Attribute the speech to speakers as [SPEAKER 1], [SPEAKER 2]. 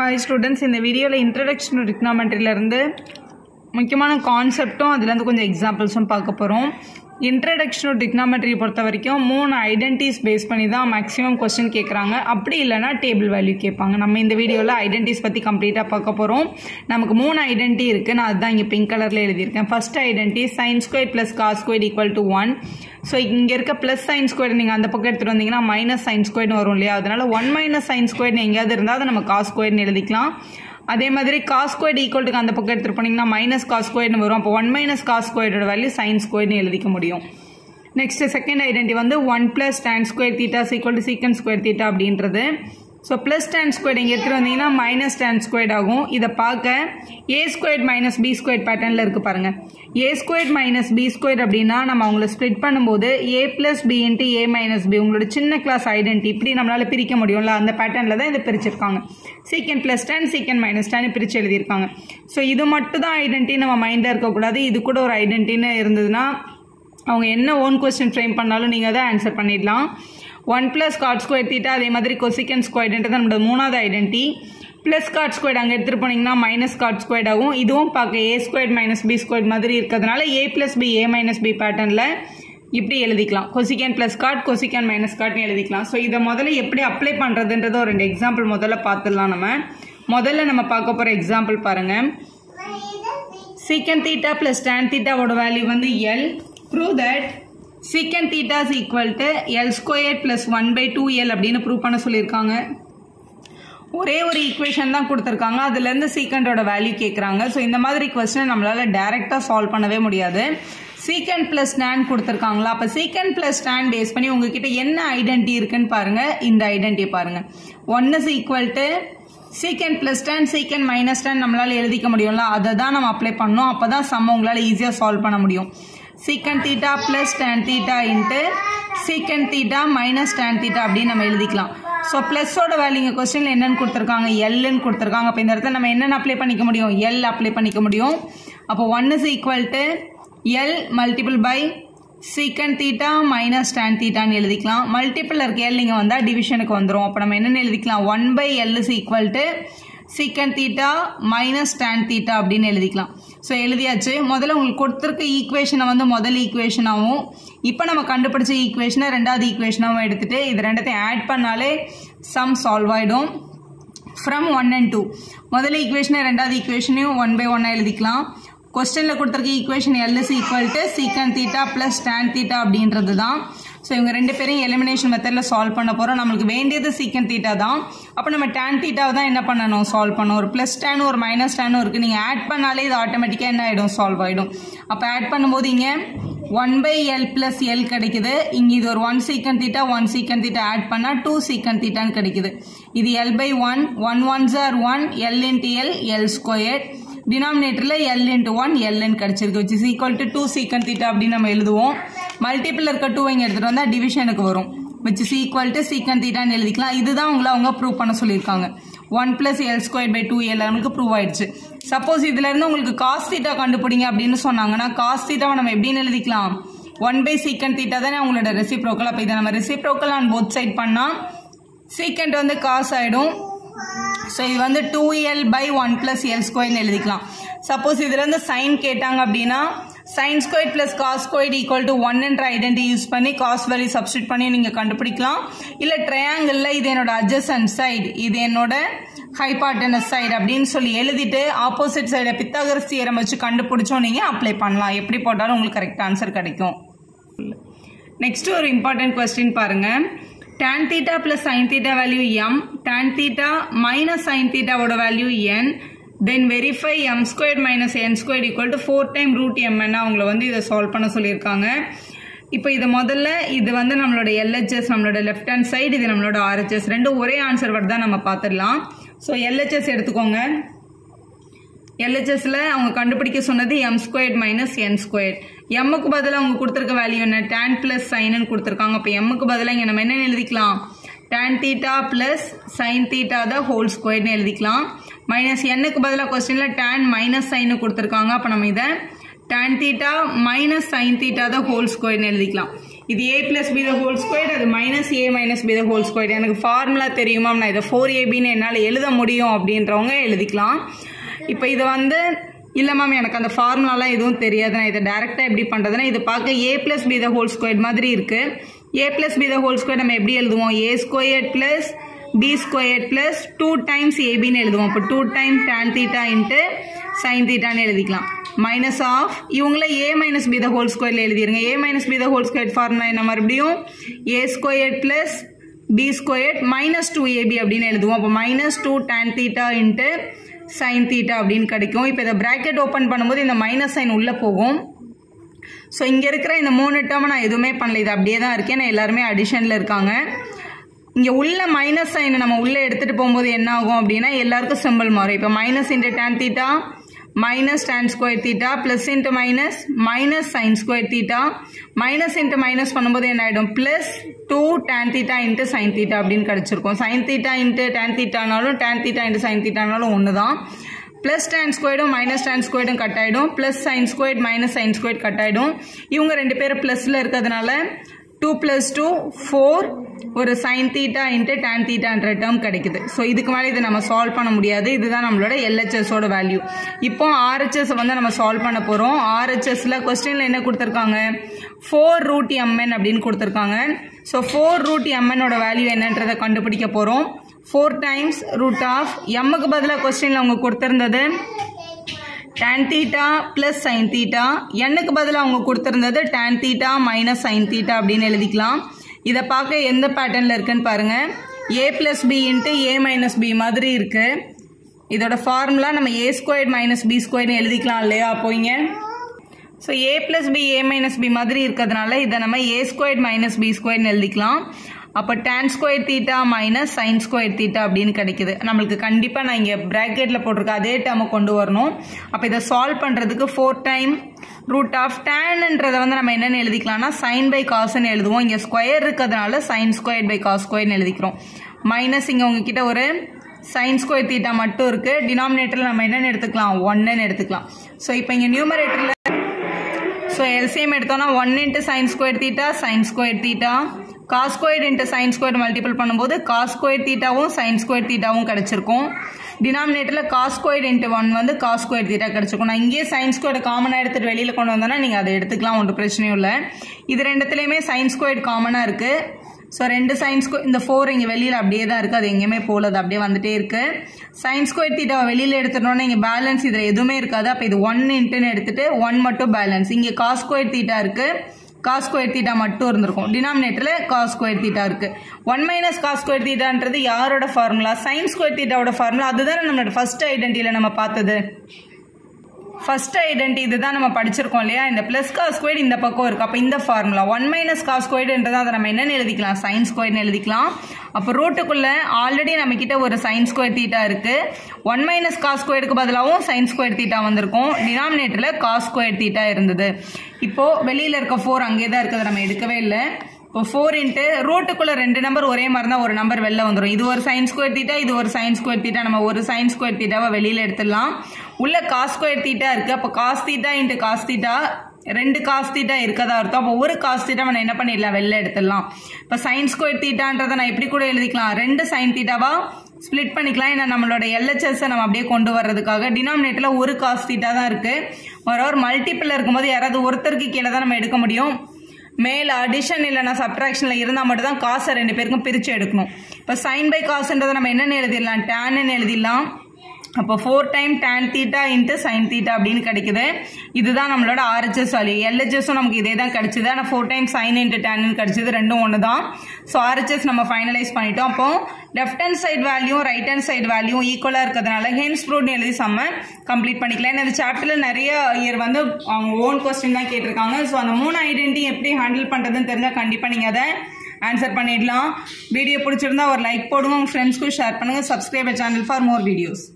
[SPEAKER 1] Hi students, in the video introduction to trigonometry la irundhu முக்கியமான கான்செப்ட்டும் அதுல இருந்து கொஞ்சம் எக்ஸாம்பிள்ஸும் பார்க்க போறோம். இன்ட்ரோடக்ஷன் டு trigonometry பொறுத்த வரைக்கும் மூணு ஐடென்டிட்டிஸ் பேஸ் பண்ணி தான் மேக்ஸிமம் क्वेश्चन கேக்குறாங்க. அப்படி இல்லனா டேபிள் வேல்யூ கேட்பாங்க. நம்ம இந்த வீடியோல ஐடென்டிட்டிஸ் பத்தி கம்ப்ளீட்டா பார்க்க போறோம். நமக்கு மூணு ஐடென்டிட்டி இருக்கு. நான் அதான் இங்க பிங்க் கலர்ல எழுதி இருக்கேன். First identity sin squared plus cos squared equal to 1. So இங்க இருக்க plus sin squared நீங்க அந்த பக்கம் எடுத்துட்டு வந்தீங்கன்னா minus sin squared வரும் இல்லையா? அதனால 1 minus sin squared எங்கயாவது இருந்தா அத நம்ம cos squared னு எழுதிக்கலாம். அதே மாதிரி cos squared equal to அந்த பக்கம் எடுத்துட்டு போனீங்கன்னா minus cos squared னு வரும். அப்ப 1 minus cos squared ஓட வேல்யூ sin squared னு எழுதிக்க முடியும். நெக்ஸ்ட் செகண்ட் ஐடென்டிட்டி வந்து 1 plus tan squared theta is equal to secant squared theta அப்படின்றது. சோ plus tan squared இங்க எடுத்துட்டு வந்தீங்கன்னா minus tan squared ஆகும். இத பார்க்க a squared minus b squared பேட்டர்ன்ல இருக்கு பாருங்க. a squared minus b squared அப்படினா நம்ம அவங்கள ஸ்ப்ளிட் பண்ணும்போது a plus b into a minus b உங்களோட சின்ன கிளாஸ் ஐடென்டிட்டி இப்படி நம்மளால பிரிக்க முடியும்ல, அந்த பேட்டர்ன்ல தான் இத பிரிச்சிருக்காங்க. secant plus tan secant minus tan பிரிச்சு எழுதி இருக்காங்க. சோ இது மட்டும் தான் ஐடென்டிட்டி நம்ம மைண்ட்ல இருக்க கூடாது. இது கூட ஒரு ஐடென்டிட்டின்னு இருந்ததுனா அவங்க என்ன ஓன் क्वेश्चन ஃப்ரேம் பண்ணாலும் நீங்க அதை ஆன்சர் பண்ணிடலாம். 1 plus cot squared theta அதே மாதிரி cosecant squared ன்றது நம்மளோட மூணாவது ஐடென்டிட்டி. plus cot squared அங்க எடுத்துட்டு போனீங்கன்னா minus cot squared ஆகும். இதுவும் பார்க்க a squared minus b squared மாதிரி இருக்கிறதுனால a plus b a minus b பேட்டர்ன்ல இப்படி எழுதிக்கலாம். cosecant plus cot cosecant minus cot னு எழுதிக்கலாம். சோ இத முதல்ல எப்படி அப்ளை பண்றதுன்றத ஒரு ரெண்டு எக்ஸாம்பிள் முதல்ல பார்த்துடலாம். முதல்ல நம்ம பார்க்க போற எக்ஸாம்பிள் பாருங்க. secant theta plus tan theta ஓட வேல்யூ வந்து l. prove that secant theta is equal to l squared plus 1 by 2l அப்படின்னு ப்ரூவ் பண்ண சொல்லியிருக்காங்க. ஒரே ஒரு ஈக்குவேஷன் தான் கொடுத்துருக்காங்க. அதுல இருந்து secantோட வேல்யூ கேட்குறாங்க. ஸோ இந்த மாதிரி கொஸ்டின் நம்மளால டைரக்டா சால்வ் பண்ணவே முடியாது. secant plus tan கொடுத்துருக்காங்களா, அப்ப secant plus tan பேஸ் பண்ணி உங்ககிட்ட என்ன ஐடென்டிட்டி இருக்குன்னு பாருங்க. இந்த ஐடென்டிட்டி பாருங்க. 1 is equal to secant plus tan secant minus tan நம்மளால எழுதிக்க முடியும்ல, அதை தான் நம்ம அப்ளை பண்ணோம். அப்பதான் சம் உங்களால ஈஸியா சால்வ் பண்ண முடியும். secant theta plus tan theta into secant theta minus tan theta அப்படின்னு நம்ம எழுதிக்கலாம். ஸோ பிளஸோட வேல்யூ இங்கே கொஸ்டின்ல என்னன்னு கொடுத்துருக்காங்க, எல்ன்னு கொடுத்துருக்காங்க. அப்போ இந்த இடத்துல நம்ம என்னென்ன அப்ளை பண்ணிக்க முடியும், எல் அப்ளை பண்ணிக்க முடியும். அப்போ 1 is equal to L multiple by secant theta minus tan theta ன்னு எழுதிக்கலாம். மல்டிபிள் இருக்க எல் இங்கே வந்தால் டிவிஷனுக்கு வந்துடும். அப்போ நம்ம என்னென்னு எழுதிக்கலாம், 1 by l is equal to secant theta minus tan theta அப்படின்னு எழுதிக்கலாம். ஸோ எழுதியாச்சு. முதல்ல உங்களுக்கு கொடுத்துருக்க ஈக்குவேஷனை வந்து முதல் ஈக்குவேஷனாகவும் இப்போ நம்ம கண்டுபிடிச்ச ஈக்குவேஷனை ரெண்டாவது ஈக்குவேஷனாகவும் எடுத்துட்டு இது ரெண்டத்தையும் ஆட் பண்ணாலே சம் சால்வ் ஆகிடும். ஃப்ரம் 1 and 2 முதல்ல ஈக்குவேஷனை ரெண்டாவது ஈக்குவேஷனையும் 1 by 1 எழுதிக்கலாம். கொஸ்டின்ல கொடுத்துருக்க equation l is equal to secant theta plus tan theta அப்படின்றது தான். ஸோ இவங்க ரெண்டு பேரையும் எலிமினேஷன் மெத்தடில் சால்வ் பண்ண போகிறோம். நம்மளுக்கு வேண்டியது secant theta தான். அப்போ நம்ம tan theta தான் என்ன பண்ணணும், சால்வ் பண்ணணும். ஒரு ப்ளஸ் டேனும் ஒரு மைனஸ் டேனும் இருக்குது. நீங்கள் ஆட் பண்ணாலே இது ஆட்டோமேட்டிக்காக என்ன ஆகிடும், சால்வ் ஆகிடும். அப்போ ஆட் பண்ணும்போது இங்கே 1 by l plus l கிடைக்குது. இங்கே இது ஒரு 1 secant theta 1 secant theta add பண்ணால் 2 secant theta கிடைக்குது. இது l by 1 1 1s are 1 l into l l squared. டினாமினேட்டர்ல l into 1 ln கிடைச்சிருக்கு, which is equal to 2 secant theta அப்படின்னு நம்ம எழுதுவோம். மல்டிபிள் இருக்க 2 இங்க எடுத்துட்டு வந்தா டிவிஷனுக்கு வரும், which is equal to secant theta ன்னு எழுதிக்கலாம். இதுதான் உங்களை அவங்க ப்ரூவ் பண்ண சொல்லியிருக்காங்க. 1 plus l squared by 2l நம்மளுக்கு ப்ரூவ் ஆயிடுச்சு. சப்போஸ் இதுல இருந்து உங்களுக்கு cos theta கண்டுபிடிங்க அப்படின்னு சொன்னாங்கன்னா cos theta நம்ம எப்படின்னு எழுதிக்கலாம், 1 by secant theta தானே உங்களோட ரெசிப்ரோக்கல். அப்ப இதை நம்ம ரெசிப்ரோக்கல் ஆன் போத் சைட் பண்ணா secant வந்து cos ஆயிடும். ஸோ இது வந்து 2l by 1 plus l squared எழுதிக்கலாம். சப்போஸ் இதுல இருந்து சைன் கேட்டாங்க அப்படின்னா sin squared plus cos squared equal to 1 என்ற ஐடென்டிட்டி யூஸ் பண்ணி cos வேல்யூ சப்ஸ்டிட் பண்ணி நீங்க கண்டுபிடிக்கலாம். இல்ல ட்ரையாங்கிள்ல இது என்னோட adjacent சைடு, இது என்னோட ஹைபார்டனஸ் சைடு அப்படின்னு சொல்லி எழுதிட்டு ஆப்போசிட் சைடை பித்தாகரஸ் தியரம் வச்சு கண்டுபிடிச்சோம் நீங்க அப்ளை பண்ணலாம். எப்படி போட்டாலும் உங்களுக்கு கரெக்ட் ஆன்சர் கிடைக்கும். நெக்ஸ்ட் ஒரு இம்பார்ட்டன்ட் கொஸ்டின் பாருங்க. tan theta plus sin theta value m, tan theta minus sin theta ஓட value n, then verify m squared minus n squared equal to 4 times root m ன்னு அவங்கள வந்து இதை solve பண்ண சொல்லியிருக்காங்க. இப்போ இது முதல்ல இது வந்து நம்மளோட LHS நம்மளோட லெஃப்ட் ஹேண்ட் சைடு, இது நம்மளோட RHS, ரெண்டும் ஒரே ஆன்சர் வர்றது தான் நம்ம பார்த்துடலாம். ஸோ LHS எடுத்துக்கோங்க. LHSல அவங்க கண்டுபிடிக்க சொன்னது m squared minus n squared. mக்கு பதிலாக அவங்க கொடுத்துருக்க வேல்யூ என்ன, tan plus sin ன்னு கொடுத்துருக்காங்க. அப்போ mக்கு பதிலாக இங்கே நம்ம என்ன எழுதிக்கலாம், tan theta plus sin theta the whole squared ன்னு எழுதிக்கலாம். மைனஸ் nக்கு பதிலாக கொஸ்டின்ல tan minus sin கொடுத்துருக்காங்க. அப்போ நம்ம இதை tan theta minus sin theta the whole squared ன்னு எழுதிக்கலாம். இது a plus b the whole squared, அது minus a minus b the whole squared. எனக்கு ஃபார்முலா தெரியுமா, நான் இதை 4abன்னு என்னால் எழுத முடியும் அப்படின்றவங்க எழுதிக்கலாம். இப்போ இதை வந்து இல்லை மேம் எனக்கு அந்த ஃபார்முலாலாம் எதுவும் தெரியாது, நான் இதை டேரெக்டாக எப்படி பண்ணுறதுன்னா, இது பார்க்க a plus b the whole squared மாதிரி இருக்குது. a plus b the whole squared நம்ம எப்படி எழுதுவோம், a squared plus b squared plus 2 times abன்னு எழுதுவோம். இப்போ 2 times tan theta into sin thetaன்னு எழுதிக்கலாம். மைனஸ் ஆஃப் இவங்கள a minus b the whole squareல எழுதிருங்க. a minus b the whole squared formula என்ன, மறுபடியும் a squared plus b squared minus 2ab அப்படின்னு எழுதுவோம். அப்போ minus 2 tan theta into sin theta அப்படின்னு கிடைக்கும். இப்போ இதை பிராக்கெட் ஓப்பன் பண்ணும்போது இந்த மைனஸ் சைன் உள்ளே போகும். ஸோ இங்கே இருக்கிற இந்த 3 டேர்ம் நான் எதுவுமே பண்ணல, இது அப்படியே தான் இருக்கேன். நான் எல்லாருமே அடிஷனில் இருக்காங்க. இங்கே உள்ள மைனஸ் சைனை நம்ம உள்ளே எடுத்துகிட்டு போகும்போது என்ன ஆகும் அப்படின்னா எல்லாருக்கும் சிம்பிள் மாறும். இப்போ minus into tan theta minus tan square theta plus into minus minus sin square theta minus into minus பண்ணும்போது என்ன ஆயிடும், plus 2 tan theta into sin theta அப்படின்னு கிடைச்சிருக்கும். sin theta into tan thetaனாலும் tan theta into sin thetaனாலும் ஒன்று தான். plus tan squareடும் minus tan squareடும் cut ஆகிடும், plus sin squared minus sin squared cut ஆகிடும். இவங்க ரெண்டு பேரும் ப்ளஸில் இருக்கிறதுனால 2 plus 2 4 ஒரு sin theta into tan thetaன்ற டேர்ம் கிடைக்குது. ஸோ இதுக்கு மேலே இதை நம்ம சால்வ் பண்ண முடியாது. இதுதான் நம்மளோட LHSோட வேல்யூ. இப்போ RHS வந்து நம்ம சால்வ் பண்ண போகிறோம். RHSல கொஸ்டினில் என்ன கொடுத்துருக்காங்க, 4 root mn அப்படின்னு கொடுத்துருக்காங்க. ஸோ 4 root mnோட வேல்யூ என்னன்றதை கண்டுபிடிக்க போகிறோம். 4 times root of mக்கு பதிலாக கொஸ்டினில் அவங்க கொடுத்துருந்தது tan theta plus sin theta, nக்கு பதிலாக அவங்க கொடுத்துருந்தது tan theta minus sin theta அப்படின்னு எழுதிக்கலாம். இதை பார்க்க எந்த பேட்டர்னில் இருக்குன்னு பாருங்க, a plus b into a minus b மாதிரி இருக்கு. இதோட ஃபார்முலா நம்ம a squared minus b squared எழுதிக்கலாம் இல்லையா, அப்போங்க. So a plus b a minus b மாதிரி இருக்கிறதுனால இதை நம்ம a squared minus b squared எழுதிக்கலாம். அப்போ tan square theta minus sin square theta அப்படின்னு கிடைக்குது. நம்மளுக்கு கண்டிப்பாக நான் இங்கே ப்ராக்கெட்டில் போட்டிருக்க அதே டேர்மை கொண்டு வரணும். அப்போ இதை சால்வ் பண்ணுறதுக்கு 4 times root of tanன்றதை வந்து நம்ம என்னென்னு எழுதிக்கலாம்னா sin by cosன்னு எழுதுவோம். இங்கே ஸ்கொயர் இருக்கிறதுனால sin squared by cos squaredனு எழுதிக்கிறோம். மைனஸ் இங்கே உங்ககிட்ட ஒரு sin square theta மட்டும் இருக்குது. டினாமினேட்டரில் நம்ம என்னென்னு எடுத்துக்கலாம், 1ன்னு எடுத்துக்கலாம். ஸோ இப்போ இங்கே நியூமரேட்டரில் ஸோ எல்சிஎம் எடுத்தோம்னா 1 into sin square theta sin square theta cos squared into sin squared multiple பண்ணும்போது cos squared thetaவும் sin squared thetaவும் கிடைச்சிருக்கும். டினாமினேட்டரில் cos squared into 1 வந்து cos squared theta கிடைச்சிருக்கும். நான் இங்கே sin squared காமனாக எடுத்துகிட்டு வெளியில் கொண்டு வந்தோன்னா நீங்கள் அதை எடுத்துக்கலாம், ஒன்றும் பிரச்சனையும் இல்லை. இது ரெண்டுத்துலேயுமே sin squared காமனாக இருக்குது. ஸோ 2 sin squared, இந்த 4 இங்கே வெளியில் அப்படியே தான் இருக்குது, அது எங்கேயுமே போகல, அது அப்படியே வந்துட்டே இருக்குது. sin squared theta வெளியில் எடுத்துட்டோன்னா இங்கே பேலன்ஸ் இதில் எதுவுமே இருக்காது. அப்போ இது 1 இன்ட்டுன்னு எடுத்துகிட்டு 1 மட்டும் பேலன்ஸ். இங்கே cos squared theta இருக்குது, cos squared theta மட்டும் இருந்திருக்கும். டினாமினேட்டரில் cos squared theta இருக்குது. 1 minus cos squared thetaன்றது யாரோட ஃபார்முலா, sin squared thetaவோட ஃபார்முலா. அதுதான் நம்மளோட ஃபர்ஸ்ட் ஐடென்டிட்டியில் நம்ம பார்த்தது. ஃபர்ஸ்ட் ஐடென்டி இதுதான் நம்ம படிச்சிருக்கோம் இல்லையா, இந்த பிளஸ் cos squared இந்த பக்கம் இருக்குது. அப்போ இந்த ஃபார்முலா 1 minus cos squaredன்றது அதை நம்ம என்னென்னு எழுதிக்கலாம், sin squaredனு எழுதிக்கலாம். அப்போ ரூட்டுக்குள்ளே ஆல்ரெடி நம்மக்கிட்ட ஒரு sin squared theta இருக்குது. 1 minus cos squaredக்கு பதிலாகவும் sin squared theta வந்திருக்கும். டினாமினேட்டரில் cos squared theta இருந்தது. இப்போது வெளியில் இருக்க 4 அங்கே தான் இருக்குது, நம்ம எடுக்கவே இல்லை. இப்போ 4 இன்ட்டு ரூட்டுக்குள்ளே 2 நம்பர் ஒரே மாதிரி தான், ஒரு நம்பர் வெளில வந்துடும். இது ஒரு sin squared theta, இது ஒரு sin squared theta. நம்ம ஒரு sin squared thetaவை வெளியில் எடுத்துடலாம். உள்ள cos squared theta இருக்குது. அப்போ cos theta into cos theta 2 cos theta இருக்கதா அர்த்தம். அப்போ ஒரு cos theta நம்ம என்ன பண்ணிடலாம், வெளில எடுத்துடலாம். இப்போ sin squared thetaன்றதை நான் எப்படி கூட எழுதிக்கலாம், 2 sin thetaவா ஸ்ப்ளிட் பண்ணிக்கலாம். ஏன்னா நம்மளோட LHS நம்ம அப்படியே கொண்டு வர்றதுக்காக. டினாமினேட்டரில் ஒரு cos theta தான் இருக்குது. ஒரு மல்டிப்பிள் இருக்கும்போது யாராவது ஒருத்தருக்கு கீழே தான் நம்ம எடுக்க முடியும். மேலே அடிஷன் இல்லைனா சப்ட்ராக்ஷனில் இருந்தால் மட்டும் தான் காசை 2 பேருக்கும் பிரித்து எடுக்கணும். இப்போ சைன் பை காசுன்றதை நம்ம என்னென்னு எழுதிடலாம், டேன்னு எழுதிடலாம். அப்போ 4 times tan theta into sin theta அப்படின்னு கிடைக்குது. இதுதான் நம்மளோட RHS வேல்யூ. LHSம் நமக்கு இதே தான் கிடைச்சிது. ஆனால் 4 times sin into tan கிடைச்சிது, ரெண்டும் ஒன்று தான். ஸோ RHS நம்ம ஃபைனலைஸ் பண்ணிட்டோம். அப்போ left hand side value right hand side value ஈக்குவலாக இருக்கிறதுனால ஹென்ஸ் ப்ரூவ்ட்னு எழுதி செம்ம கம்ப்ளீட் பண்ணிக்கலாம். ஏன்னா இந்த சாப்டரில் நிறைய இயர் வந்து அவங்க ஓன் கொஸ்டின் தான் கேட்டிருக்காங்க. ஸோ அந்த 3 ஐடென்டி எப்படி ஹேண்டில் பண்ணுறதுன்னு தெரிஞ்சால் கண்டிப்பாக நீங்கள் அதை ஆன்சர் பண்ணிடலாம். வீடியோ பிடிச்சிருந்தா ஒரு லைக் போடுங்க, உங்கள் ஃப்ரெண்ட்ஸ்க்கும் ஷேர் பண்ணுங்கள். Subscribe channel for more videos.